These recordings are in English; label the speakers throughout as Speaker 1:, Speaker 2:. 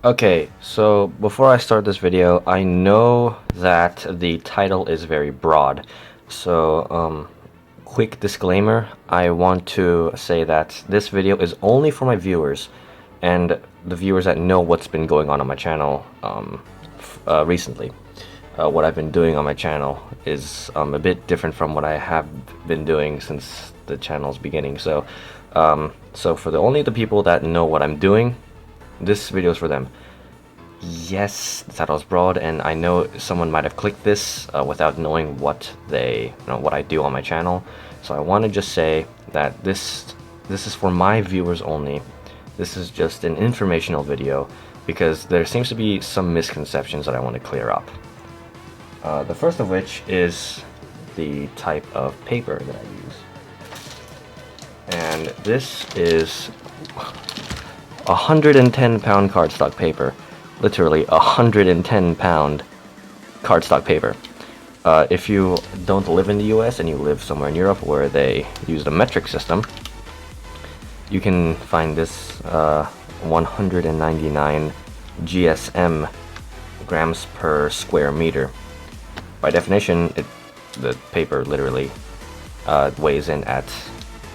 Speaker 1: Okay, so before I start this video, I know that the title is very broad. So, quick disclaimer, I want to say that this video is only for my viewers and the viewers that know what's been going on my channel recently. What I've been doing on my channel is a bit different from what I have been doing since the channel's beginning. So, for only the people that know what I'm doing, this video is for them. Yes, the title is broad, and I know someone might have clicked this without knowing what what I do on my channel. So I want to just say that this is for my viewers only. This is just an informational video because there seems to be some misconceptions that I want to clear up. The first of which is the type of paper that I use, and this is 110-pound cardstock paper, literally 110-pound cardstock paper. If you don't live in the US and you live somewhere in Europe where they use the metric system, you can find this 199 GSM, grams per square meter. By definition, the paper literally weighs in at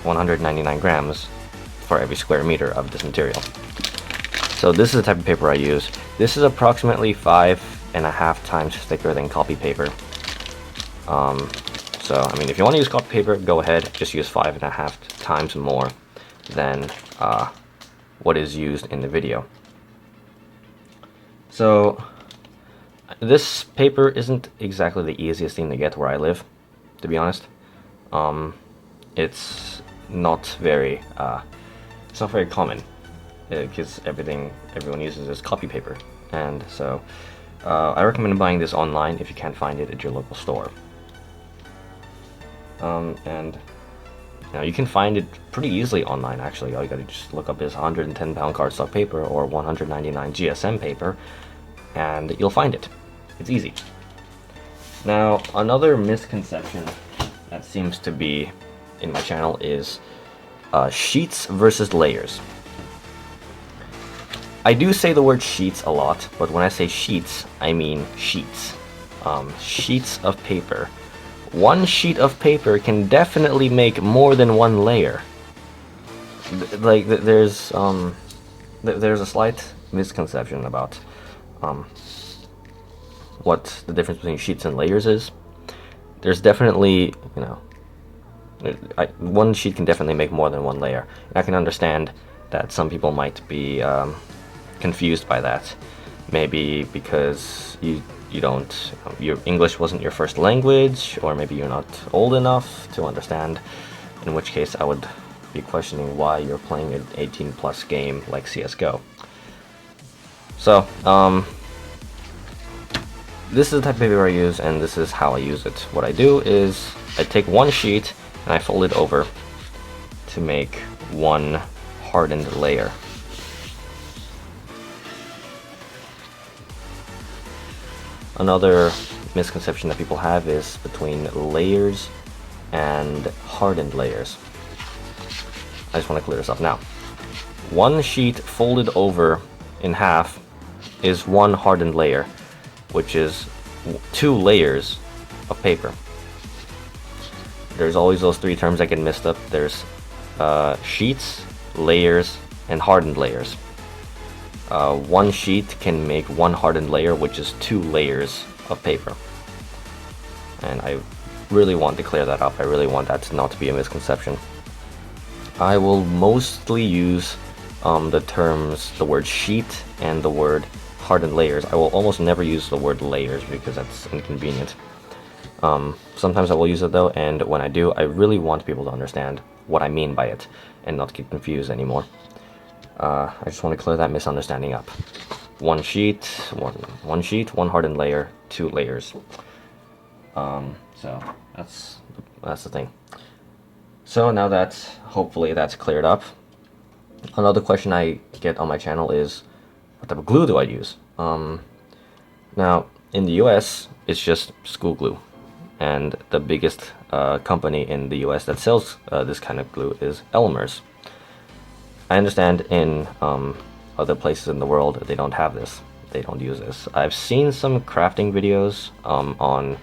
Speaker 1: 199 grams for every square meter of this material. So this is the type of paper I use. This is approximately 5.5 times thicker than copy paper. So I mean, if you want to use copy paper, go ahead, just use 5.5 times more than what is used in the video. So this paper isn't exactly the easiest thing to get where I live, to be honest. It's not very common because everyone uses is copy paper, and so I recommend buying this online if you can't find it at your local store. And you can find it pretty easily online. Actually, all you gotta just look up is 110-pound cardstock paper or 199 GSM paper, and you'll find it. It's easy. Now, another misconception that seems to be in my channel is sheets versus layers. I do say the word sheets a lot, but when I say sheets, I mean sheets. Sheets of paper. One sheet of paper can definitely make more than one layer. There's a slight misconception about what the difference between sheets and layers is. There's definitely, one sheet can definitely make more than one layer. And I can understand that some people might be confused by that. Maybe because your English wasn't your first language, or maybe you're not old enough to understand, in which case I would be questioning why you're playing an 18+ game like CSGO. So, this is the type of paper I use, and this is how I use it. What I do is I take one sheet and I fold it over to make one hardened layer. Another misconception that people have is between layers and hardened layers. I just want to clear this up now. One sheet folded over in half is one hardened layer, which is 2 layers of paper. There's always those 3 terms that get mixed up. There's sheets, layers, and hardened layers. One sheet can make one hardened layer, which is 2 layers of paper. And I really want to clear that up. I really want that not to be a misconception. I will mostly use the word sheet and the word hardened layers. I will almost never use the word layers because that's inconvenient. Sometimes I will use it though, and when I do, I really want people to understand what I mean by it and not get confused anymore. I just want to clear that misunderstanding up. One sheet, one hardened layer, 2 layers. So that's the thing. So now that hopefully that's cleared up. Another question I get on my channel is, what type of glue do I use? Now in the US, it's just school glue, and the biggest company in the US that sells this kind of glue is Elmer's. I understand in other places in the world, they don't have this. They don't use this. I've seen some crafting videos on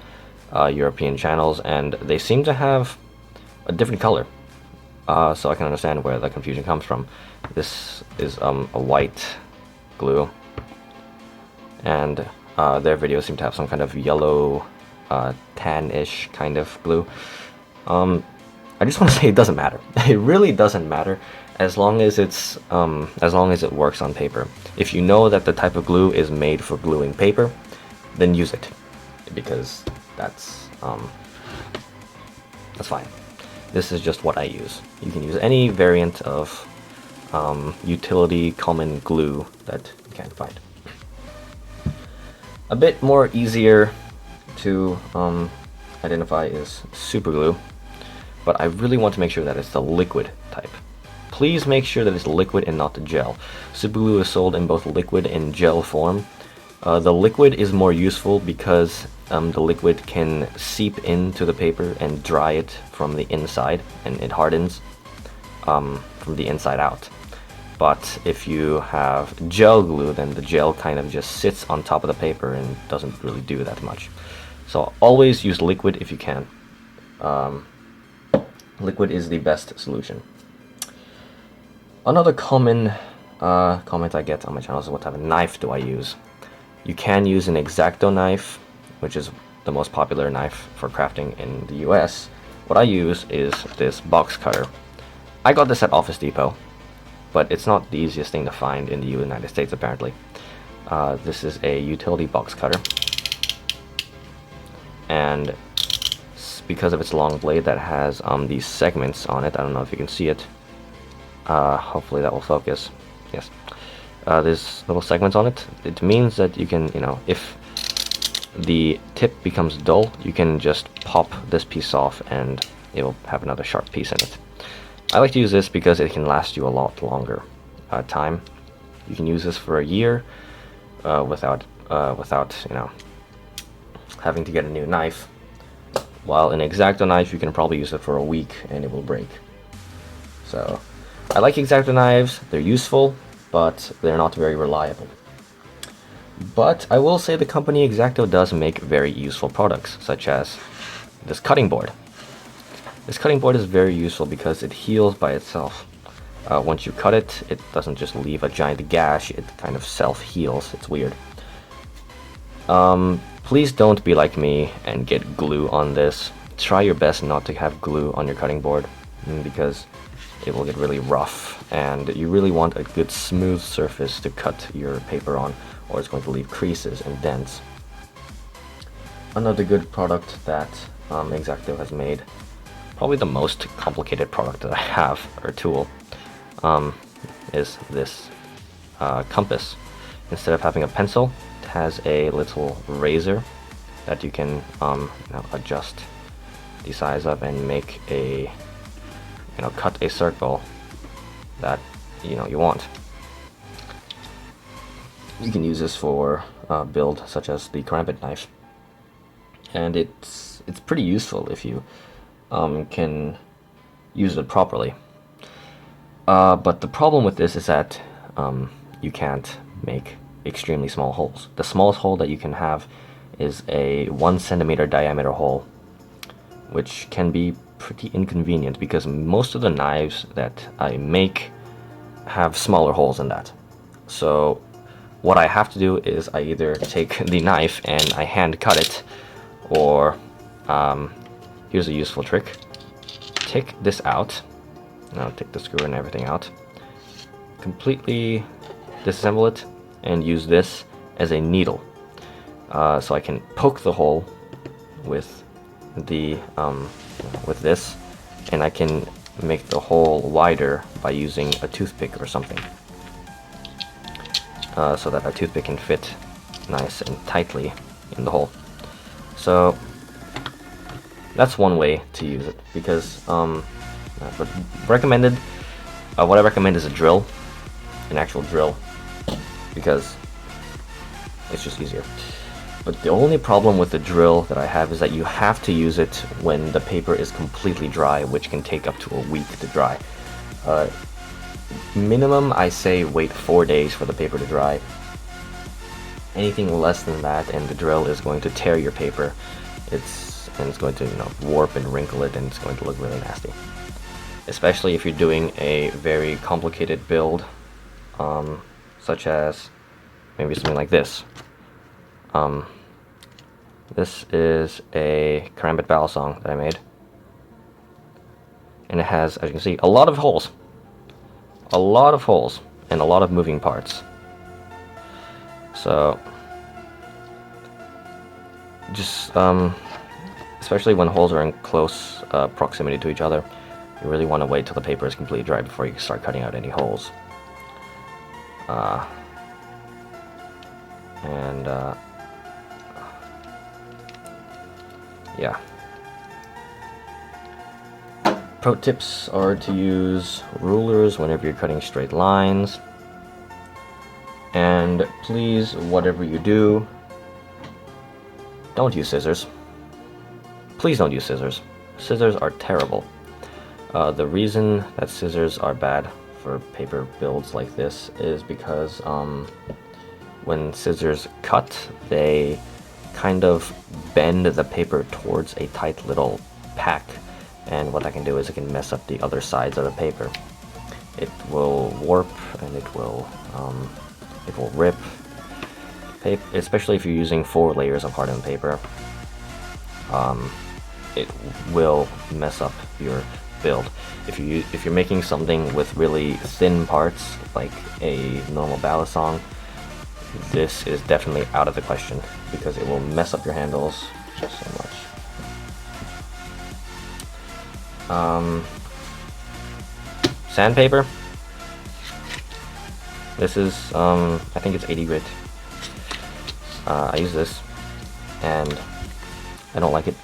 Speaker 1: European channels, and they seem to have a different color. So I can understand where the confusion comes from. This is a white glue, and their videos seem to have some kind of yellow, tan-ish kind of glue. I just want to say it doesn't matter. It really doesn't matter as long as it's as long as it works on paper. If you know that the type of glue is made for gluing paper, then use it, because that's fine. This is just what I use. You can use any variant of utility common glue that you can find. A bit more easier to identify is super glue, but I really want to make sure that it's the liquid type. Please make sure that it's liquid and not the gel. Super glue is sold in both liquid and gel form. The liquid is more useful because the liquid can seep into the paper and dry it from the inside, and it hardens from the inside out. But if you have gel glue, then the gel kind of just sits on top of the paper and doesn't really do that much. So always use liquid if you can. Liquid is the best solution. Another common comment I get on my channel is, what type of knife do I use? You can use an X-Acto knife, which is the most popular knife for crafting in the US. What I use is this box cutter. I got this at Office Depot, but it's not the easiest thing to find in the United States apparently. This is a utility box cutter, and because of its long blade that has these segments on it, I don't know if you can see it. Hopefully that will focus. Yes. There's little segments on it. It means that you can, if the tip becomes dull, you can just pop this piece off and it will have another sharp piece in it. I like to use this because it can last you a lot longer time. You can use this for a year without having to get a new knife. While an X-Acto knife, you can probably use it for a week and it will break. So I like X-Acto knives. They're useful, but they're not very reliable. But I will say the company X-Acto does make very useful products, such as this cutting board. This cutting board is very useful because it heals by itself. Once you cut it, it doesn't just leave a giant gash, it kind of self-heals. It's weird. Please don't be like me and get glue on this. Try your best not to have glue on your cutting board, because it will get really rough, and you really want a good smooth surface to cut your paper on, or it's going to leave creases and dents. Another good product that X-Acto has made, probably the most complicated product that I have, or tool, is this compass. Instead of having a pencil, it has a little razor that you can adjust the size of and make a cut a circle that you want. You can use this for build such as the karambit knife, and it's pretty useful if you can use it properly. But the problem with this is that you can't make extremely small holes. The smallest hole that you can have is a 1 centimeter diameter hole, which can be pretty inconvenient because most of the knives that I make have smaller holes than that. So what I have to do is I either take the knife and I hand cut it, or here's a useful trick. Take this out. Now take the screw and everything out. Completely disassemble it and use this as a needle. So I can poke the hole with the with this, and I can make the hole wider by using a toothpick or something, so that a toothpick can fit nice and tightly in the hole. So that's one way to use it, because but recommended, what I recommend is a drill, an actual drill, because it's just easier. But the only problem with the drill that I have is that you have to use it when the paper is completely dry, which can take up to a week to dry. minimum, I say wait 4 days for the paper to dry. Anything less than that, and the drill is going to tear your paper. It's going to, warp and wrinkle it, and it's going to look really nasty. Especially if you're doing a very complicated build, such as maybe something like this. This is a Karambit Battle Song that I made, and it has, as you can see, a lot of holes. A lot of holes, and a lot of moving parts. So, just, especially when holes are in close proximity to each other, you really want to wait till the paper is completely dry before you start cutting out any holes. Yeah. Pro tips are to use rulers whenever you're cutting straight lines. And please, whatever you do, don't use scissors. Please don't use scissors. Scissors are terrible. The reason that scissors are bad for paper builds like this is because when scissors cut, they kind of bend the paper towards a tight little pack, and what that can do is it can mess up the other sides of the paper. It will warp, and it will rip. Especially if you're using 4 layers of hardened paper, it will mess up your build. If you're making something with really thin parts, like a normal ballad song, this is definitely out of the question, because it will mess up your handles so much. Sandpaper. This is, I think it's 80 grit. I use this, and I don't like it.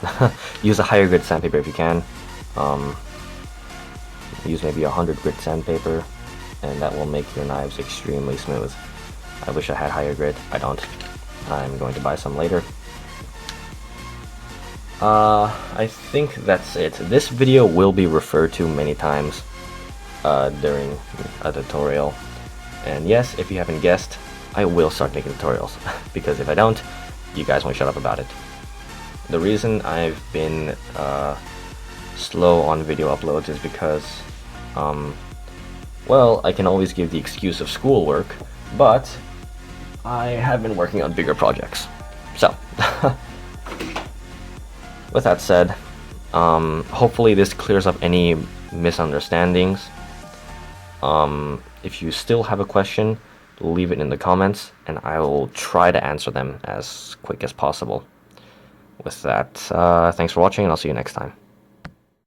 Speaker 1: Use a higher grit sandpaper if you can. Use maybe 100 grit sandpaper, and that will make your knives extremely smooth. I wish I had higher grit. I don't. I'm going to buy some later. I think that's it. This video will be referred to many times during a tutorial. And yes, if you haven't guessed, I will start making tutorials, because if I don't, you guys won't shut up about it. The reason I've been slow on video uploads is because, well, I can always give the excuse of schoolwork, but I have been working on bigger projects. So, with that said, hopefully this clears up any misunderstandings. If you still have a question, leave it in the comments, and I will try to answer them as quick as possible. With that, thanks for watching, and I'll see you next time.